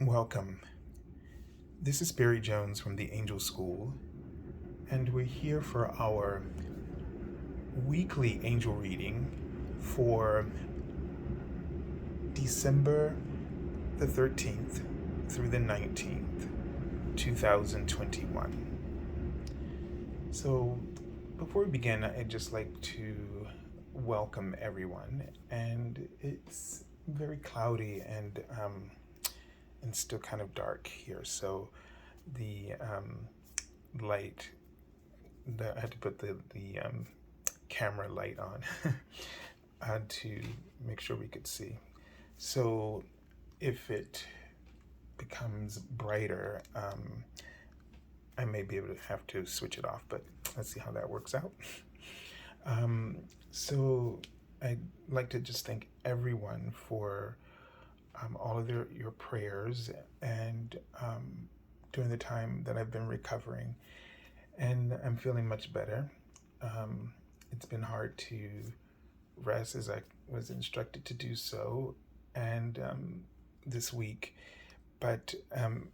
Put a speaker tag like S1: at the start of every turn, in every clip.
S1: Welcome. This is Barry Jones from the Angel School, and we're here for our weekly angel reading for December the 13th through the 19th, 2021. So, before we begin, I'd just like to welcome everyone, and it's very cloudy and still kind of dark here, so the light, I had to put the camera light on to make sure we could see. So if it becomes brighter, I may be able to have to switch it off, but let's see how that works out. So I'd like to just thank everyone for all of your prayers and during the time that I've been recovering, and I'm feeling much better. It's been hard to rest as I was instructed to do so, and this week, but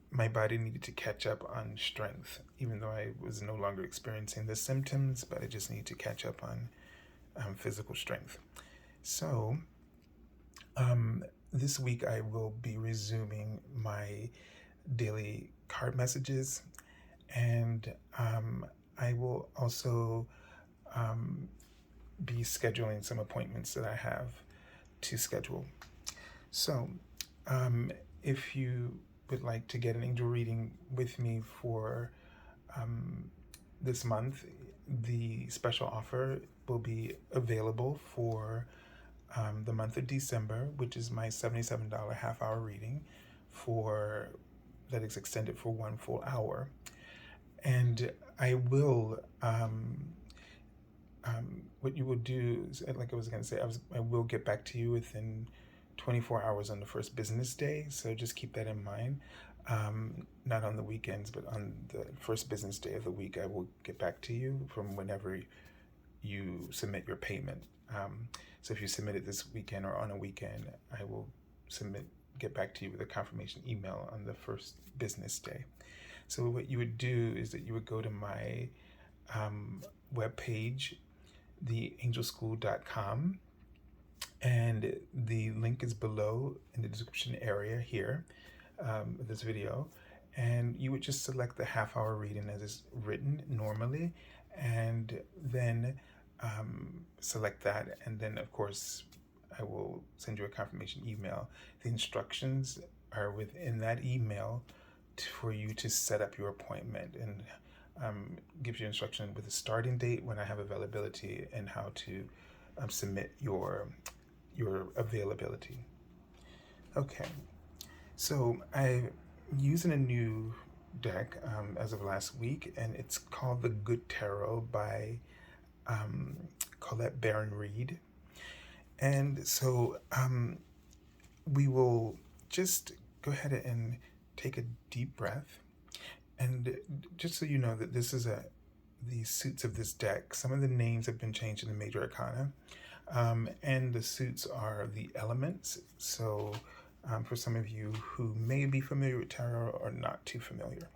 S1: my body needed to catch up on strength, even though I was no longer experiencing the symptoms, but I just need to catch up on physical strength. So this week I will be resuming my daily card messages, and I will also be scheduling some appointments that I have to schedule. So if you would like to get an angel reading with me for this month, the special offer will be available for the month of December, which is my $77 half-hour reading that is extended for 1 full hour. And I will, what you will do is, like I was going to say, I will get back to you within 24 hours on the first business day. So just keep that in mind. Not on the weekends, but on the first business day of the week, I will get back to you from whenever you submit your payment. So if you submit it this weekend or on a weekend, I will get back to you with a confirmation email on the first business day. So what you would do is that you would go to my webpage, theangelschool.com, and the link is below in the description area here of this video, and you would just select the half-hour reading as is written normally, and then select that, and then of course I will send you a confirmation email. The instructions are within that email for you to set up your appointment, and gives you instruction with a starting date, when I have availability, and how to submit your availability. Okay, so I'm using a new deck as of last week, and it's called the Good Tarot by Colette Baron-Reed. And so we will just go ahead and take a deep breath. And just so you know that this is the suits of this deck, some of the names have been changed in the major arcana, and the suits are the elements. So for some of you who may be familiar with tarot or not too familiar.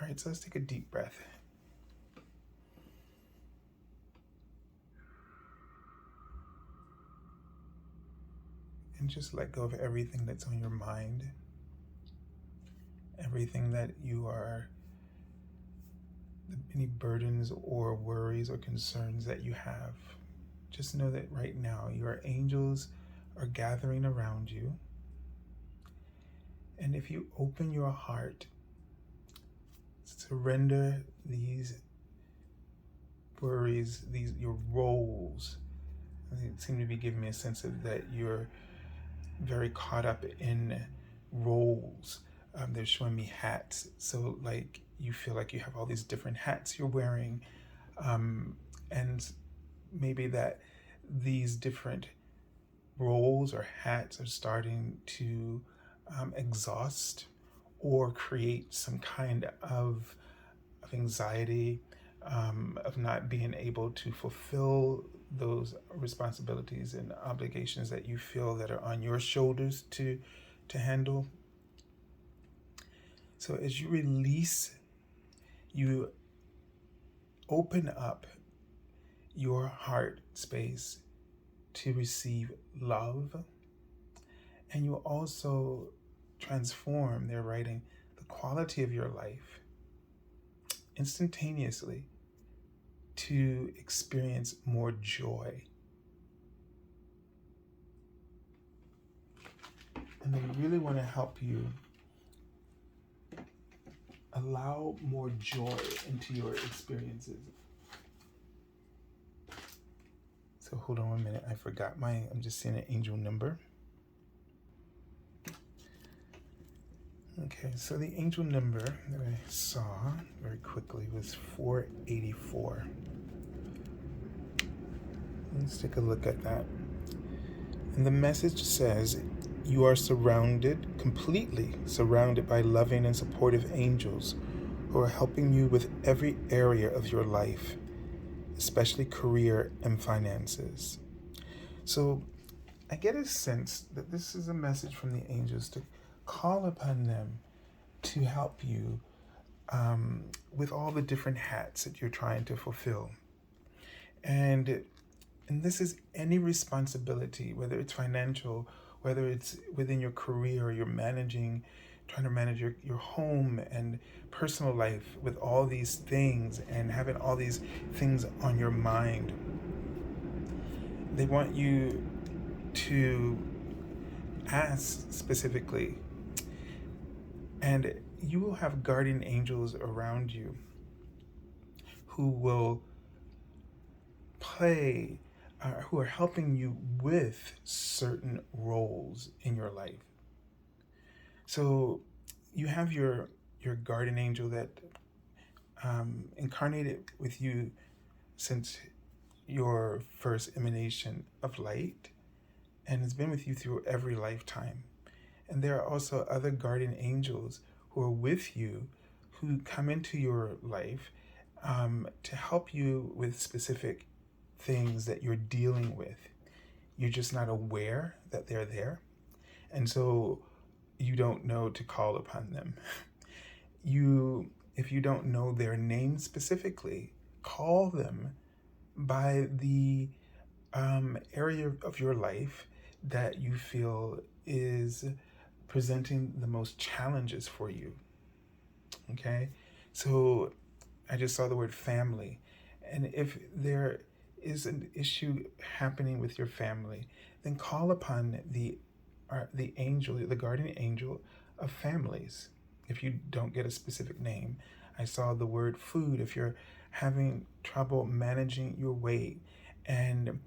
S1: All right, so let's take a deep breath. And just let go of everything that's on your mind, everything that any burdens or worries or concerns that you have. Just know that right now your angels are gathering around you. And if you open your heart, surrender these worries, your roles. They seem to be giving me a sense of that you're very caught up in roles. They're showing me hats, so like you feel like you have all these different hats you're wearing, and maybe that these different roles or hats are starting to exhaust or create some kind of anxiety, of not being able to fulfill those responsibilities and obligations that you feel that are on your shoulders to handle. So as you release, you open up your heart space to receive love, and you also transform, they're writing, the quality of your life instantaneously to experience more joy. And they really want to help you allow more joy into your experiences. So hold on 1 minute, I forgot I'm just seeing an angel number. Okay, so the angel number that I saw very quickly was 484. Let's take a look at that. And the message says, you are completely surrounded by loving and supportive angels who are helping you with every area of your life, especially career and finances. So I get a sense that this is a message from the angels to call upon them to help you with all the different hats that you're trying to fulfill. And this is any responsibility, whether it's financial, whether it's within your career, or you're trying to manage your home and personal life with all these things and having all these things on your mind. They want you to ask specifically, and you will have guardian angels around you who will who are helping you with certain roles in your life. So you have your guardian angel that incarnated with you since your first emanation of light and has been with you through every lifetime. And there are also other guardian angels who are with you, who come into your life to help you with specific things that you're dealing with. You're just not aware that they're there. And so you don't know to call upon them. If you don't know their name specifically, call them by the area of your life that you feel is presenting the most challenges for you. Okay? So I just saw the word family. And if there is an issue happening with your family, then call upon the angel, the guardian angel of families. If you don't get a specific name, I saw the word food. If you're having trouble managing your weight, and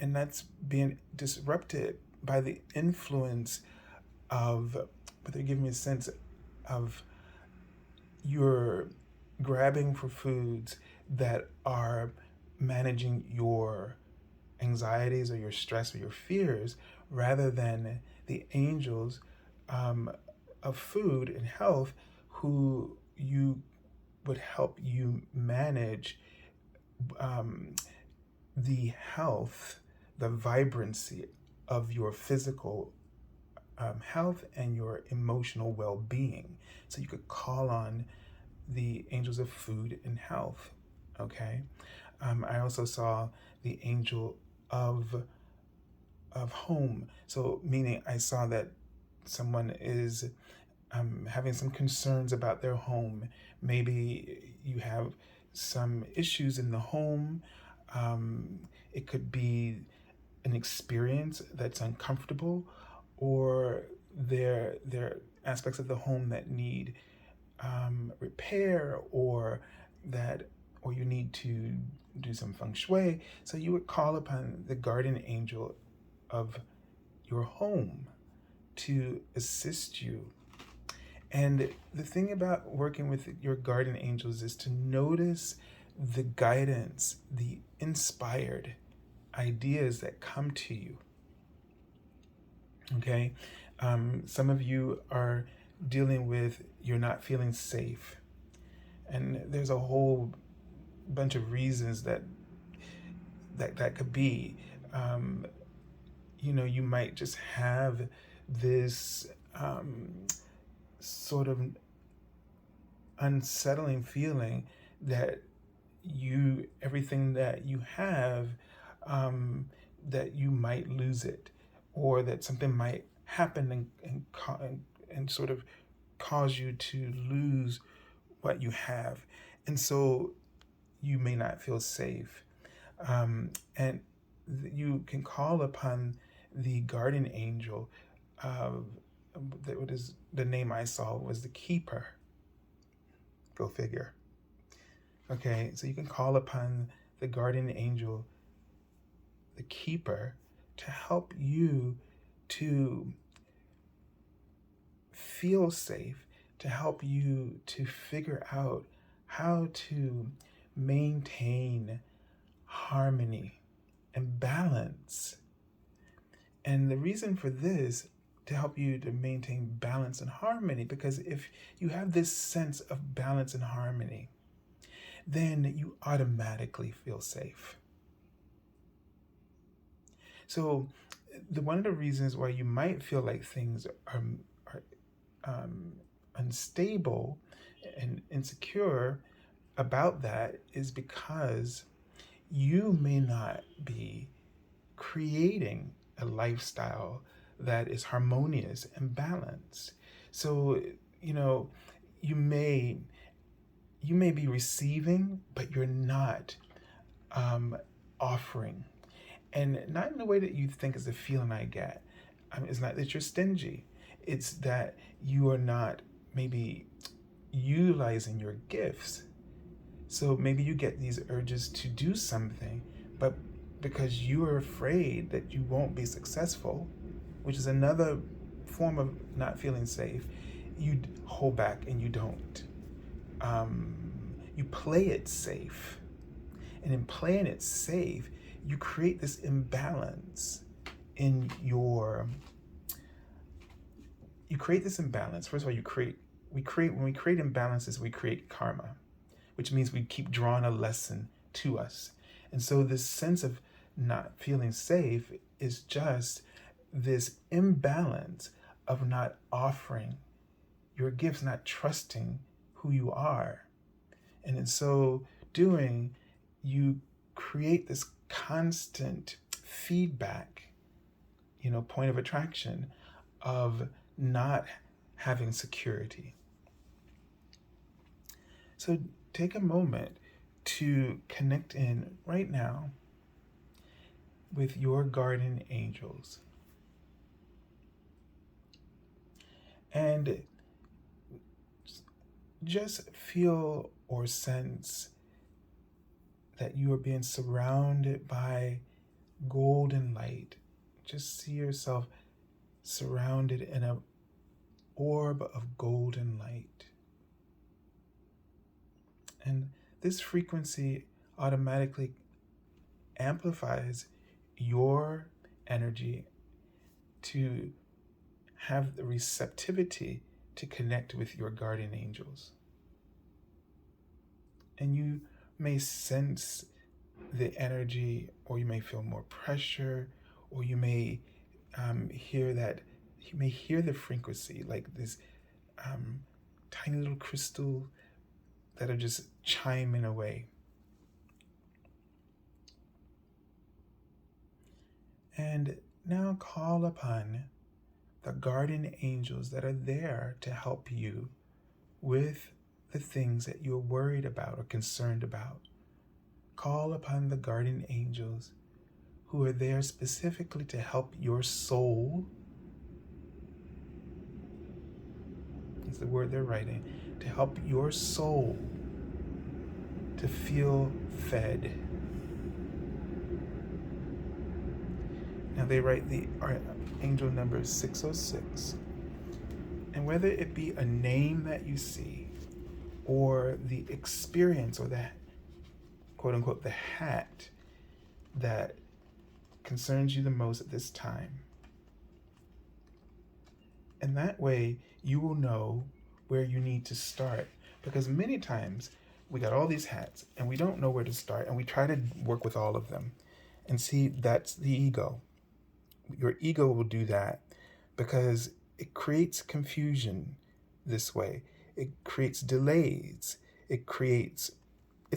S1: that's being disrupted by the influence of, but they're giving me a sense of you're grabbing for foods that are managing your anxieties or your stress or your fears, rather than the angels of food and health who you would help you manage the health, the vibrancy of your physical health and your emotional well-being. So you could call on the angels of food and health. Okay. I also saw the angel of home. So meaning I saw that someone is having some concerns about their home. Maybe you have some issues in the home. It could be an experience that's uncomfortable, or there are aspects of the home that need repair, or you need to do some feng shui. So you would call upon the guardian angel of your home to assist you. And the thing about working with your guardian angels is to notice the guidance, the inspired ideas that come to you. Okay? Some of you are dealing with you're not feeling safe. And there's a whole bunch of reasons that could be. You might just have this sort of unsettling feeling that everything that you have, um, that you might lose it, or that something might happen and sort of cause you to lose what you have. And so you may not feel safe. And you can call upon the guardian angel. What is the name I saw was the keeper. Go figure. Okay, so you can call upon the guardian angel, the keeper, to help you to feel safe, to help you to figure out how to maintain harmony and balance. And the reason for this, to help you to maintain balance and harmony, because if you have this sense of balance and harmony, then you automatically feel safe. So one of the reasons why you might feel like things are unstable and insecure about that is because you may not be creating a lifestyle that is harmonious and balanced. So, you may be receiving, but you're not offering. And not in the way that you think is the feeling I get. It's not that you're stingy. It's that you are not maybe utilizing your gifts. So maybe you get these urges to do something, but because you are afraid that you won't be successful, which is another form of not feeling safe, you hold back and you don't. You play it safe. And in playing it safe, you create this imbalance in your... You create this imbalance. First of all, when we create imbalances, we create karma, which means we keep drawing a lesson to us. And so this sense of not feeling safe is just this imbalance of not offering your gifts, not trusting who you are. And in so doing, you create this constant feedback, point of attraction of not having security. So take a moment to connect in right now with your guardian angels. And just feel or sense that you are being surrounded by golden light. Just see yourself surrounded in an orb of golden light. And this frequency automatically amplifies your energy to have the receptivity to connect with your guardian angels. And you may sense the energy, or you may feel more pressure, or you may hear the frequency, like this tiny little crystal that are just chiming away. And now call upon the guardian angels that are there to help you with the things that you're worried about or concerned about. Call upon the guardian angels who are there specifically to help your soul. That's the word they're writing. To help your soul to feel fed. Now they write the angel number 606. And whether it be a name that you see, or the experience, or that quote unquote the hat that concerns you the most at this time. And that way you will know where you need to start. Because many times we got all these hats and we don't know where to start, and we try to work with all of them. And see, that's the ego. Your ego will do that because it creates confusion. this way. It creates delays. It's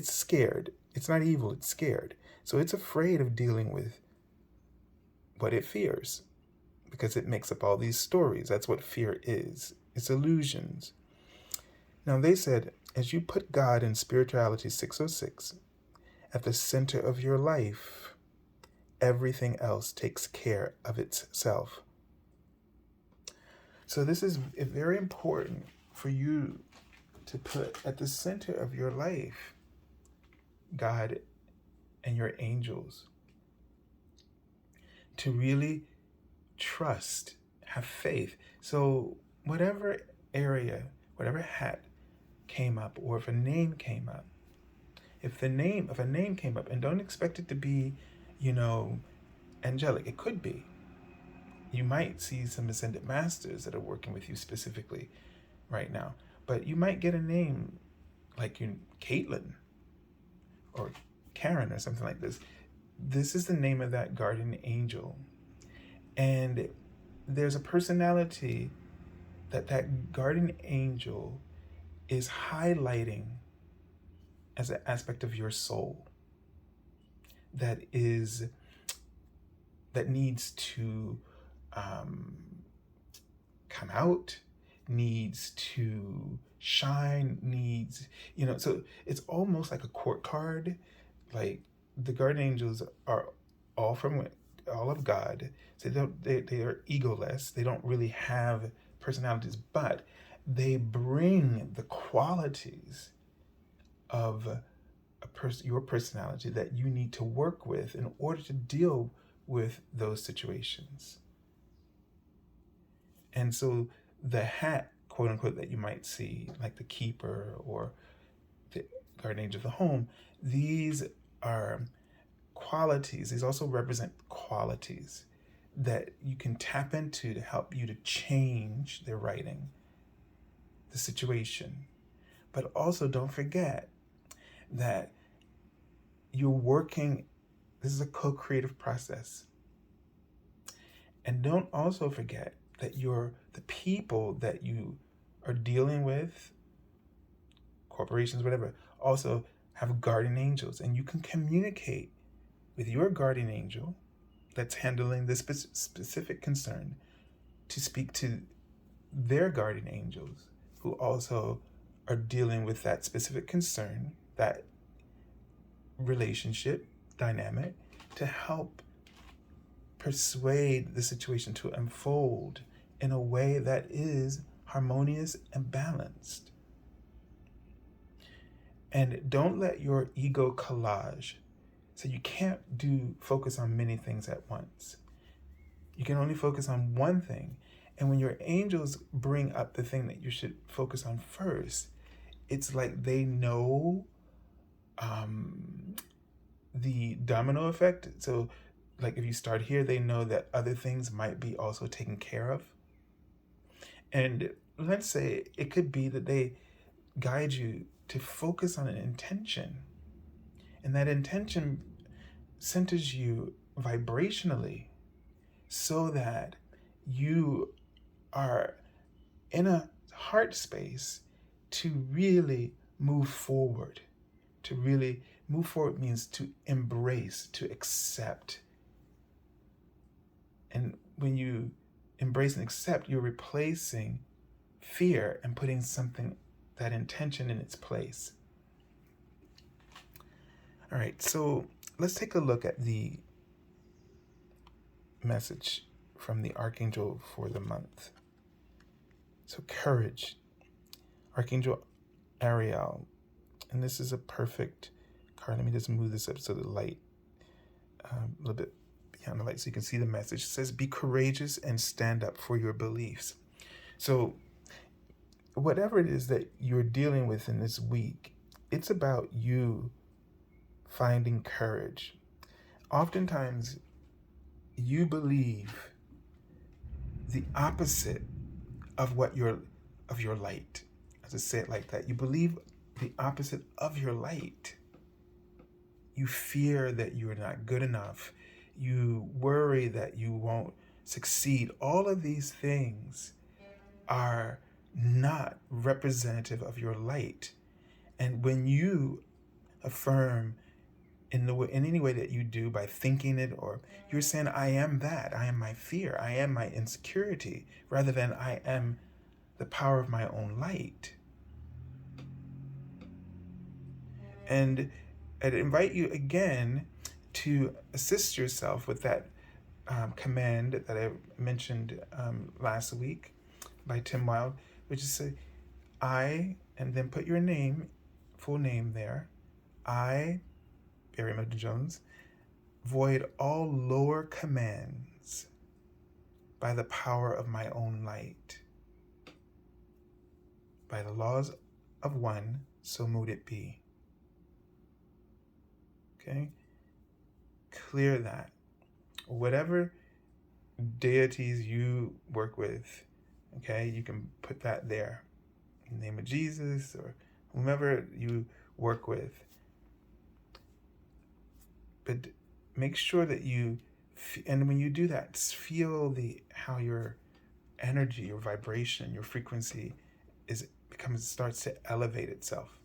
S1: scared. It's not evil, it's scared. So it's afraid of dealing with what it fears because it makes up all these stories. That's what fear is. It's illusions. Now they said, as you put God in Spirituality 606 at the center of your life, everything else takes care of itself. So this is very important for you to put at the center of your life God and your angels. To really trust, have faith. So whatever area, whatever hat came up, or if a name came up, if a name came up, and don't expect it to be, angelic. It could be. You might see some ascended masters that are working with you specifically right now. But you might get a name like Caitlin or Karen or something like this. This is the name of that guardian angel. And there's a personality that guardian angel is highlighting as an aspect of your soul that needs to come out, needs to shine, so it's almost like a court card. Like the guardian angels are all of God. So they are egoless. They don't really have personalities, but they bring the qualities of your personality that you need to work with in order to deal with those situations. And so the hat, quote unquote, that you might see, like the keeper or the guardian angel of the home, these are qualities. These also represent qualities that you can tap into to help you to change the writing, the situation. But also don't forget that you're working, this is a co-creative process. And don't also forget that the people that you are dealing with, corporations, whatever, also have guardian angels. And you can communicate with your guardian angel that's handling this specific concern to speak to their guardian angels who also are dealing with that specific concern, that relationship dynamic, to help persuade the situation to unfold in a way that is harmonious and balanced. And don't let your ego collage. So you can't focus on many things at once. You can only focus on one thing. And when your angels bring up the thing that you should focus on first, it's like they know the domino effect. So like if you start here, they know that other things might be also taken care of. And let's say it could be that they guide you to focus on an intention. And that intention centers you vibrationally so that you are in a heart space to really move forward. To really move forward means to embrace, to accept. And when you embrace and accept, you're replacing fear and putting that intention in its place. All right, so let's take a look at the message from the Archangel for the month. So courage, Archangel Ariel. And this is a perfect card. Let me just move this up so the light, a little bit behind the light so you can see the message. It says, be courageous and stand up for your beliefs. So whatever it is that you're dealing with in this week, it's about you finding courage. Oftentimes, you believe the opposite of your light. As I say it like that, you believe the opposite of your light. You fear that you're not good enough. You worry that you won't succeed. All of these things are not representative of your light. And when you affirm in any way that you do by thinking it, or you're saying, I am that, I am my fear, I am my insecurity, rather than I am the power of my own light. And I'd invite you again to assist yourself with that command that I mentioned last week by Tim Wilde, which is say, I, and then put your name, full name there. I, Barry Melton Jones, void all lower commands by the power of my own light. By the laws of one, so mote it be. Okay? Clear that. Whatever deities you work with, okay, you can put that there. In the name of Jesus or whomever you work with. But make sure that you, and when you do that, feel how your energy, your vibration, your frequency starts to elevate itself.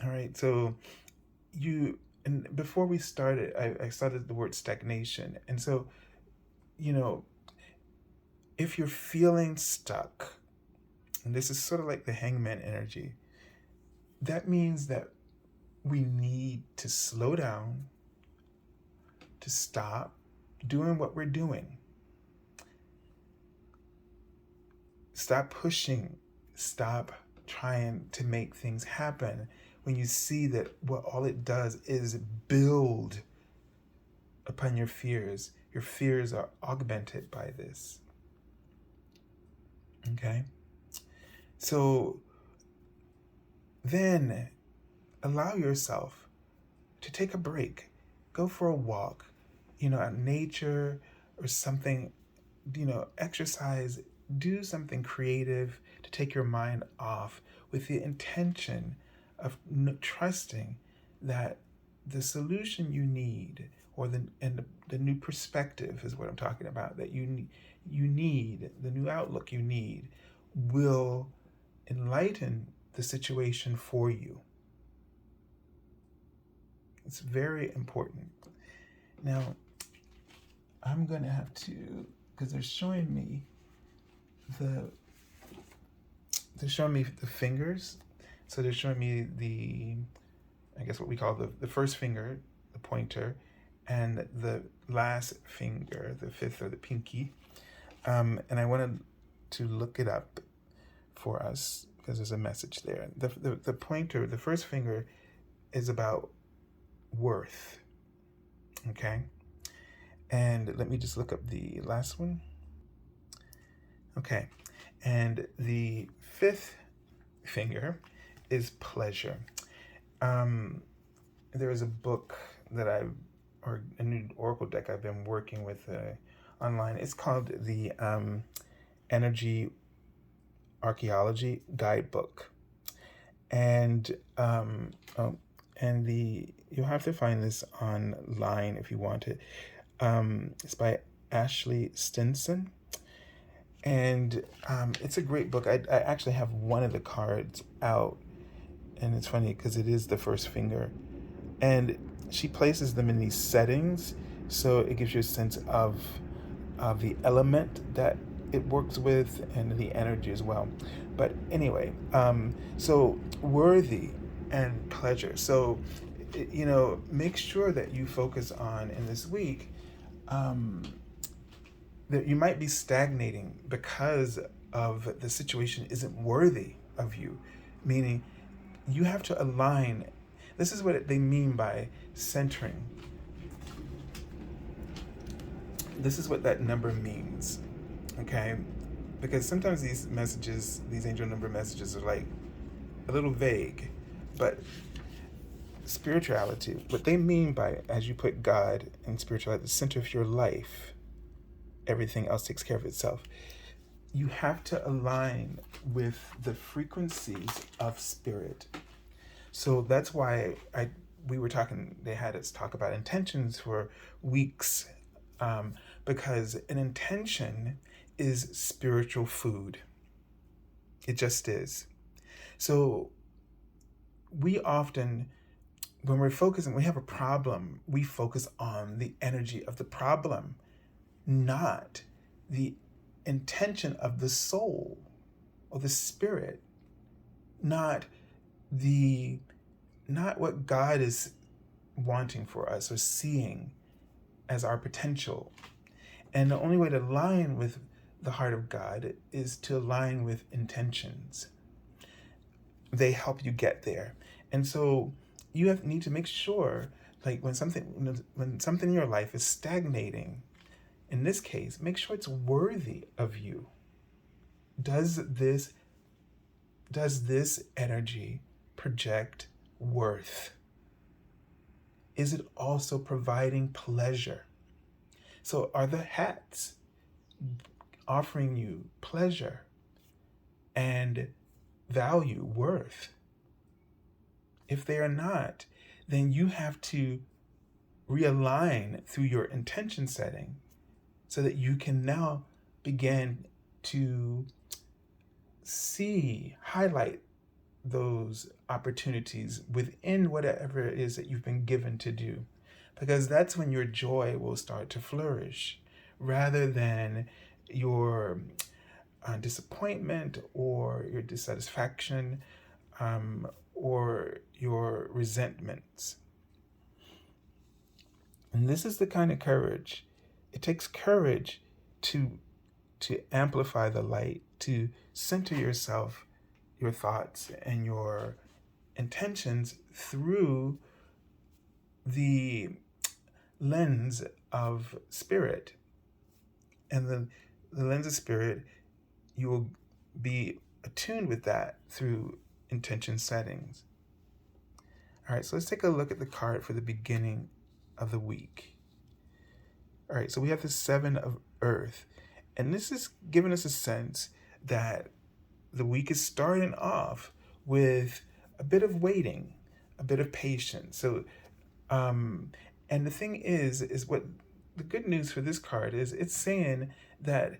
S1: All right, so and before we started, I started the word stagnation. And so, if you're feeling stuck, and this is sort of like the hangman energy, that means that we need to slow down, to stop doing what we're doing. Stop pushing, stop trying to make things happen when you see that what all it does is build upon your fears. Your fears are augmented by this. Okay? So then allow yourself to take a break. Go for a walk, at nature or something, exercise, do something creative to take your mind off with the intention of trusting that the solution you need, or the new perspective is what I'm talking about, that you need, the new outlook you need, will enlighten the situation for you. It's very important. Now, I'm going to have to, because they're showing me the fingers. So they're showing me I guess what we call the first finger, the pointer, and the last finger, the fifth, or the pinky. And I wanted to look it up for us because there's a message there. The pointer, the first finger, is about worth. Okay? And let me just look up the last one. Okay. And the fifth finger is pleasure. There is a book that or a new oracle deck I've been working with online. It's called the Energy Archaeology Guidebook. And you'll have to find this online if you want it. It's by Ashley Stinson. And it's a great book. I actually have one of the cards out, and it's funny because it is the first finger. And she places them in these settings, so it gives you a sense of the element that it works with and the energy as well. But anyway, so worthy and pleasure. So, make sure that you focus on, in this week, that you might be stagnating because of the situation isn't worthy of you, meaning you have to align. This is what they mean by centering. This is what that number means, okay? Because sometimes these messages, these angel number messages, are like a little vague, but spirituality, what they mean by, as you put God and spirituality at the center of your life, everything else takes care of itself. You have to align with the frequencies of spirit. So that's why they had us talk about intentions for weeks, because an intention is spiritual food. It just is. So we often, when we're focusing, we have a problem, we focus on the energy of the problem, not the intention of the soul or the spirit, not the not what God is wanting for us or seeing as our potential. And the only way to align with the heart of God is to align with intentions. They help you get there. And so you need to make sure, like when something in your life is stagnating, in this case, make sure it's worthy of you. Does this energy project worth? Is it also providing pleasure? So are the hats offering you pleasure and value, worth? If they are not, then you have to realign through your intention setting so that you can now begin to highlight those opportunities within whatever it is that you've been given to do. Because that's when your joy will start to flourish rather than your disappointment or your dissatisfaction or your resentments. And this is the kind of courage. It takes courage to amplify the light, to center yourself, your thoughts, and your intentions through the lens of spirit. And the lens of spirit, you will be attuned with that through intention settings. All right, so let's take a look at the card for the beginning of the week. All right, so we have the Seven of Earth, and this is giving us a sense that the week is starting off with a bit of waiting, a bit of patience. So, and the thing is what the good news for this card is, it's saying that,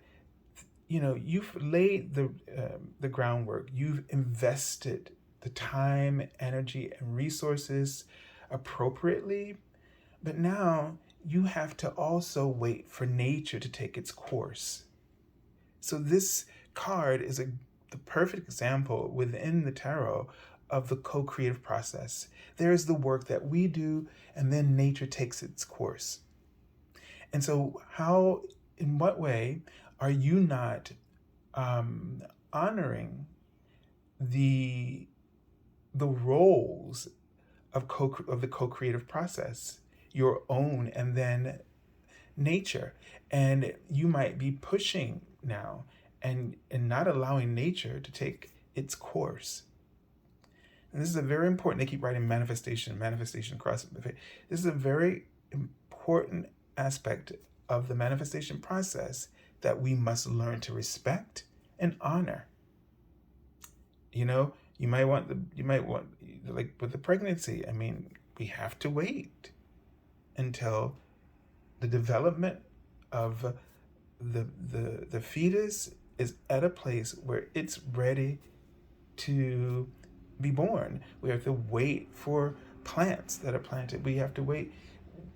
S1: you know, you've laid the groundwork, you've invested the time, energy, and resources appropriately, but now you have to also wait for nature to take its course. So this card is the perfect example within the tarot of the co-creative process. There is the work that we do, and then nature takes its course. And so in what way are you not honoring the roles of the co-creative process, your own and then nature? And you might be pushing now and not allowing nature to take its course. And this is a very important, they keep writing manifestation across. This is a very important aspect of the manifestation process that we must learn to respect and honor. You know, you might want like with the pregnancy, I mean, we have to wait until the development of the fetus is at a place where it's ready to be born. We have to wait for plants that are planted. We have to wait.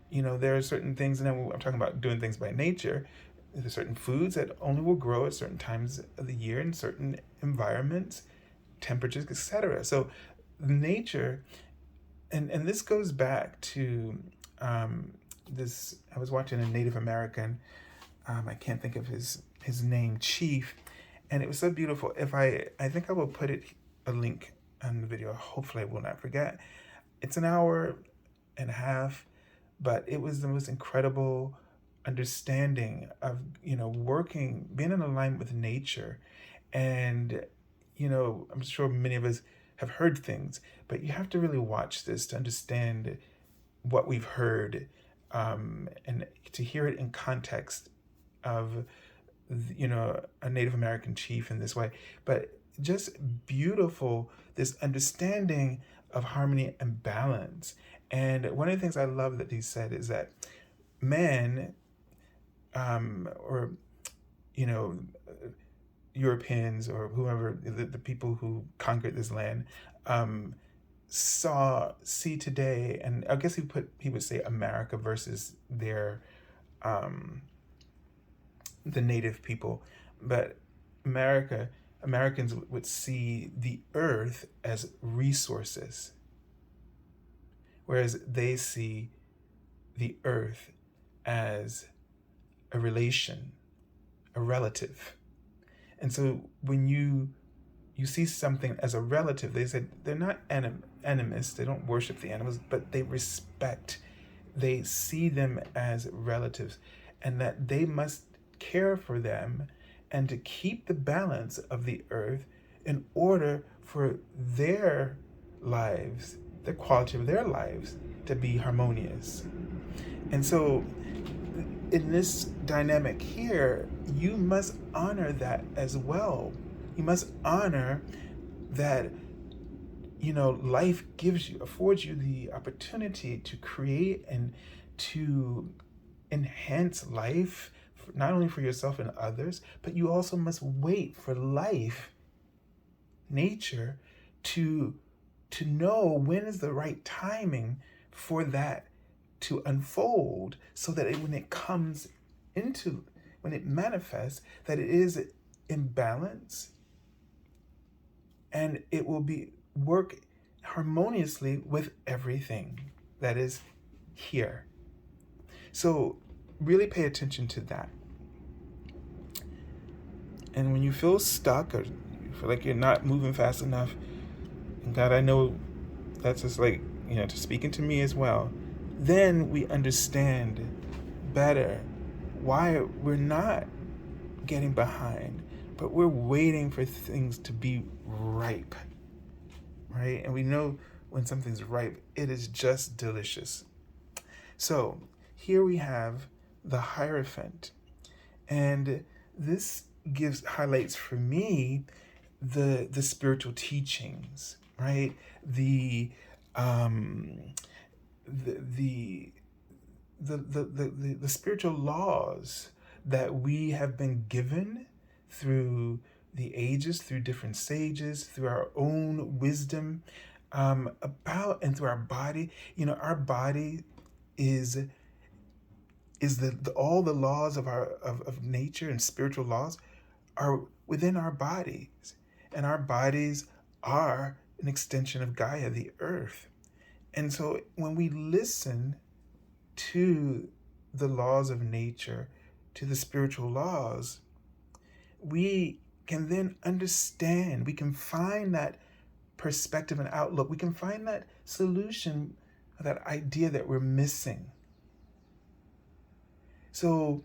S1: You know, there are certain things, and I'm talking about doing things by nature. There's certain foods that only will grow at certain times of the year in certain environments, temperatures, etc. So nature, and this goes back to this. I was watching a Native American, I can't think of his name, chief, and it was so beautiful. I think I will put a link on the video. Hopefully I will not forget. It's an hour and a half, but it was the most incredible understanding of, you know, being in alignment with nature. And, you know, I'm sure many of us have heard things, but you have to really watch this to understand what we've heard, and to hear it in context of, you know, a Native American chief in this way. But just beautiful, this understanding of harmony and balance. And one of the things I love that he said is that man, or you know, Europeans or whoever, the people who conquered this land, um, see today, and I guess he would say America versus their um, the native people, but America Americans would see the earth as resources, whereas they see the earth as a relation, a relative. And so when you see something as a relative, they said they're not animists, they don't worship the animals, but they respect, they see them as relatives, and that they must care for them and to keep the balance of the earth in order for their lives, the quality of their lives, to be harmonious. And so in this dynamic here, you must honor that as well. You must honor that, life affords you the opportunity to create and to enhance life, not only for yourself and others, but you also must wait for life, nature, to know when is the right timing for that to unfold, so that when it comes into, when it manifests, that it is in balance and it will be work harmoniously with everything that is here. So really pay attention to that. And when you feel stuck or you feel like you're not moving fast enough, and God, I know that's just like, to speaking to me as well, then we understand better why we're not getting behind, but we're waiting for things to be ripe, right? And we know when something's ripe, it is just delicious. So here we have the Hierophant, and this highlights for me the spiritual teachings, right? The spiritual laws that we have been given through the ages, through different sages, through our own wisdom, and through our body. Our body is all the laws of nature and spiritual laws are within our bodies, and our bodies are an extension of Gaia, the earth. And so when we listen to the laws of nature, to the spiritual laws, we can then understand, we can find that perspective and outlook, we can find that solution, that idea that we're missing. So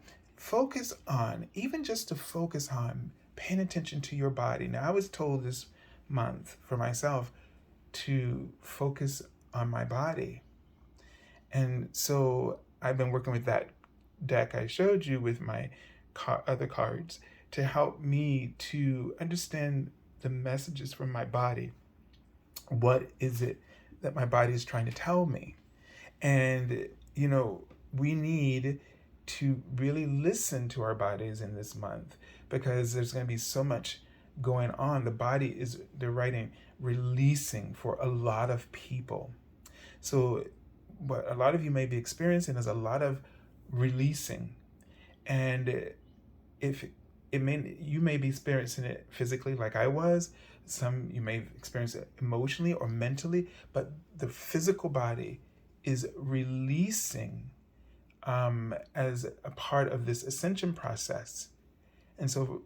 S1: even just to focus on paying attention to your body. Now, I was told this month for myself to focus on my body. And so I've been working with that deck I showed you with my other cards to help me to understand the messages from my body. What is it that my body is trying to tell me? And, we need to really listen to our bodies in this month, because there's going to be so much going on. The body they're writing, releasing for a lot of people. So what a lot of you may be experiencing is a lot of releasing. And you may be experiencing it physically like I was. Some you may experience it emotionally or mentally, but the physical body is releasing as a part of this ascension process. And so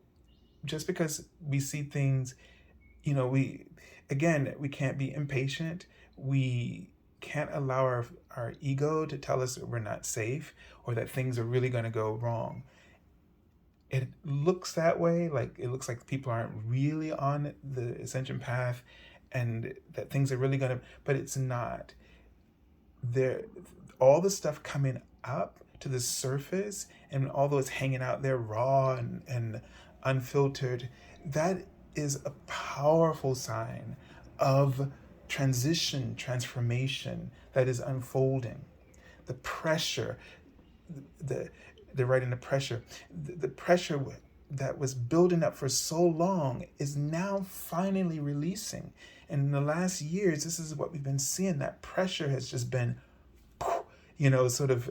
S1: just because we see things, we can't be impatient. We can't allow our ego to tell us that we're not safe or that things are really going to go wrong. It looks that way, like it looks like people aren't really on the ascension path and that things are really going to, but it's not. All the stuff coming up to the surface, and although it's hanging out there raw and unfiltered, that is a powerful sign of transformation that is unfolding. The pressure, they're writing the pressure that was building up for so long is now finally releasing. And in the last years, this is what we've been seeing. That pressure has just been, sort of,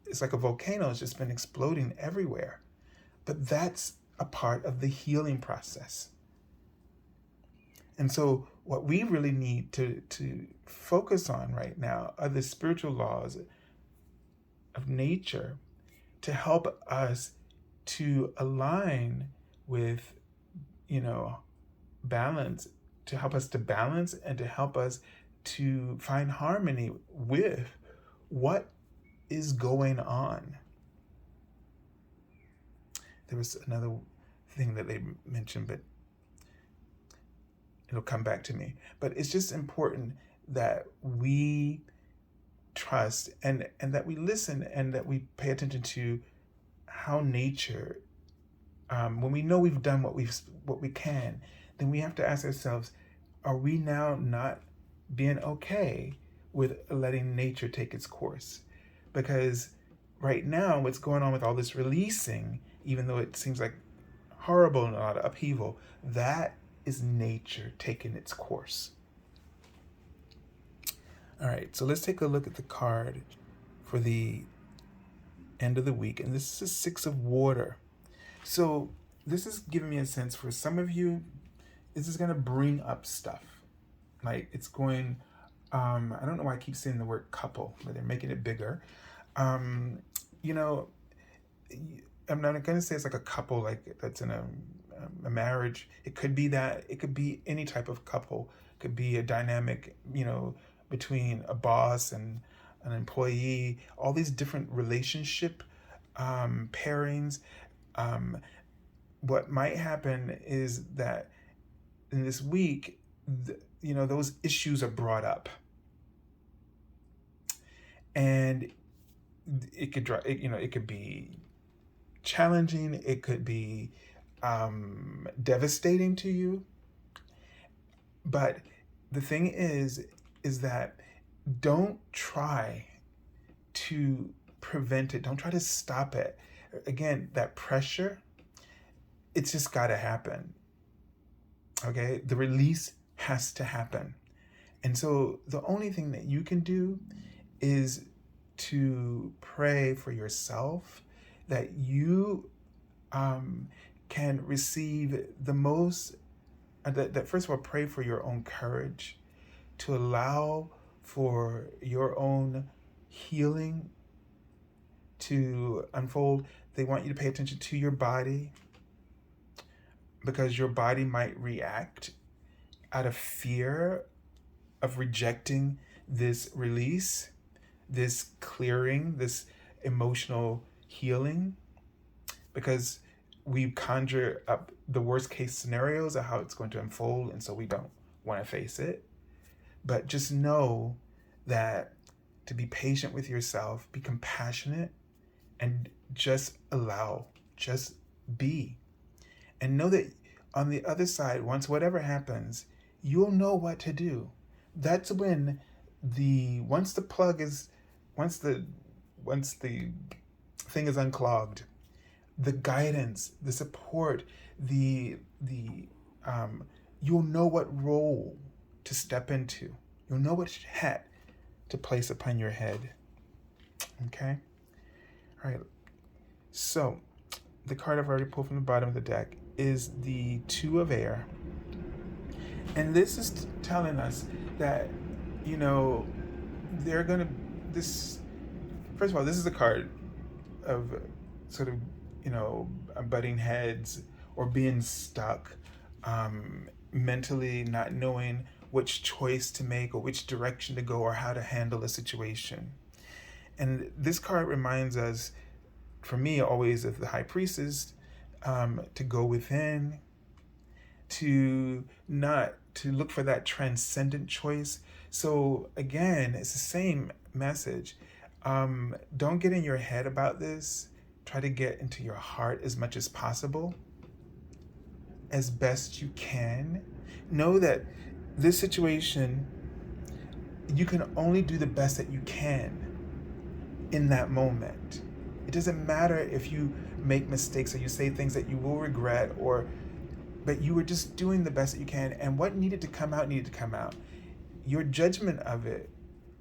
S1: it's like a volcano. It's just been exploding everywhere. But that's a part of the healing process. And so what we really need to focus on right now are the spiritual laws of nature to help us to align with, balance, to help us to balance and to help us to find harmony with what is going on. There was another thing that they mentioned, but it'll come back to me. But it's just important that we trust and that we listen and that we pay attention to how nature, when we know we've done what we can, then we have to ask ourselves, are we now not being okay with letting nature take its course? Because right now, what's going on with all this releasing, even though it seems like horrible and a lot of upheaval, that is nature taking its course. All right, so let's take a look at the card for the end of the week. And this is a 6 of water. So this is giving me a sense for some of you, this is going to bring up stuff. Like it's going, I don't know why I keep saying the word couple, but they're making it bigger. I'm not going to say it's like a couple, like that's in a marriage. It could be that. It could be any type of couple. It could be a dynamic, between a boss and an employee. All these different relationship pairings. What might happen is that in this week, those issues are brought up, and it could be challenging. It could be devastating to you. But the thing is that don't try to prevent it. Don't try to stop it. Again, that pressure, it's just got to happen. Okay? The release has to happen. And so the only thing that you can do is to pray for yourself that you can receive the most, that first of all, pray for your own courage to allow for your own healing to unfold. They want you to pay attention to your body, because your body might react out of fear of rejecting this release, this clearing, this emotional healing, because we conjure up the worst case scenarios of how it's going to unfold, and so we don't want to face it. But just know that to be patient with yourself, be compassionate, and just allow, just be. And know that on the other side, once whatever happens, you'll know what to do. That's when once the thing is unclogged, the guidance, the support, you'll know what role to step into. You'll know which hat to place upon your head. Okay? All right. So, the card I've already pulled from the bottom of the deck is the 2 of air. And this is telling us that, they're going to, first of all, this is a card of sort of, butting heads or being stuck, mentally not knowing which choice to make or which direction to go or how to handle a situation. And this card reminds us, for me, always of the High Priestess, to go within, to look for that transcendent choice. So again, it's the same message. Don't get in your head about this. Try to get into your heart as much as possible, as best you can. Know that this situation, you can only do the best that you can in that moment. It doesn't matter if you make mistakes or you say things that you will regret, but you were just doing the best that you can, and what needed to come out needed to come out. Your judgment of it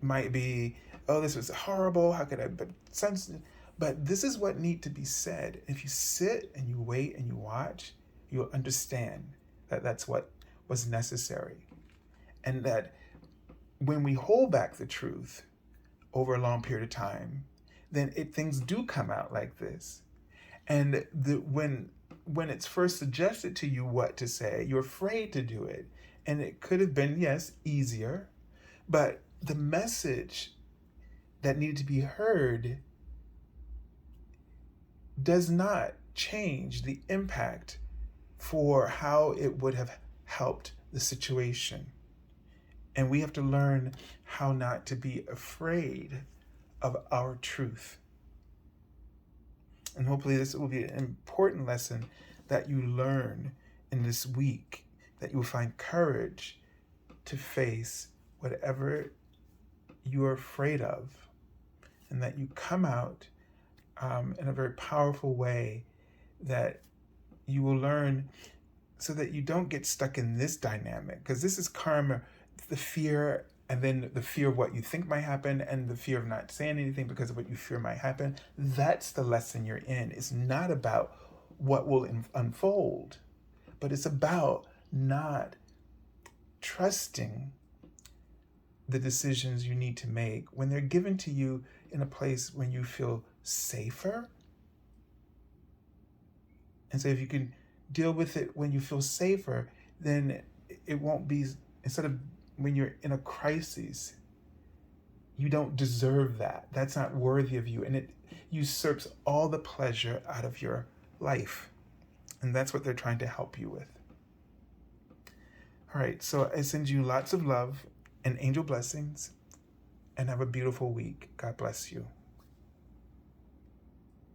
S1: might be, oh, this was horrible, how could I, but this is what needs to be said. If you sit and you wait and you watch, you'll understand that that's what was necessary. And that when we hold back the truth over a long period of time, then things do come out like this. And when it's first suggested to you what to say, you're afraid to do it. And it could have been, yes, easier, but the message that needed to be heard does not change the impact for how it would have helped the situation. And we have to learn how not to be afraid of our truth. And hopefully this will be an important lesson that you learn in this week, that you will find courage to face whatever you are afraid of, and that you come out in a very powerful way, that you will learn so that you don't get stuck in this dynamic, because this is karma, the fear, and then the fear of what you think might happen, and the fear of not saying anything because of what you fear might happen. That's the lesson you're in. It's not about what will unfold, but it's about not trusting the decisions you need to make when they're given to you in a place when you feel safer. And so if you can deal with it when you feel safer, then it won't be, instead of when you're in a crisis, you don't deserve that. That's not worthy of you. And it usurps all the pleasure out of your life. And that's what they're trying to help you with. All right, so I send you lots of love and angel blessings, and have a beautiful week. God bless you.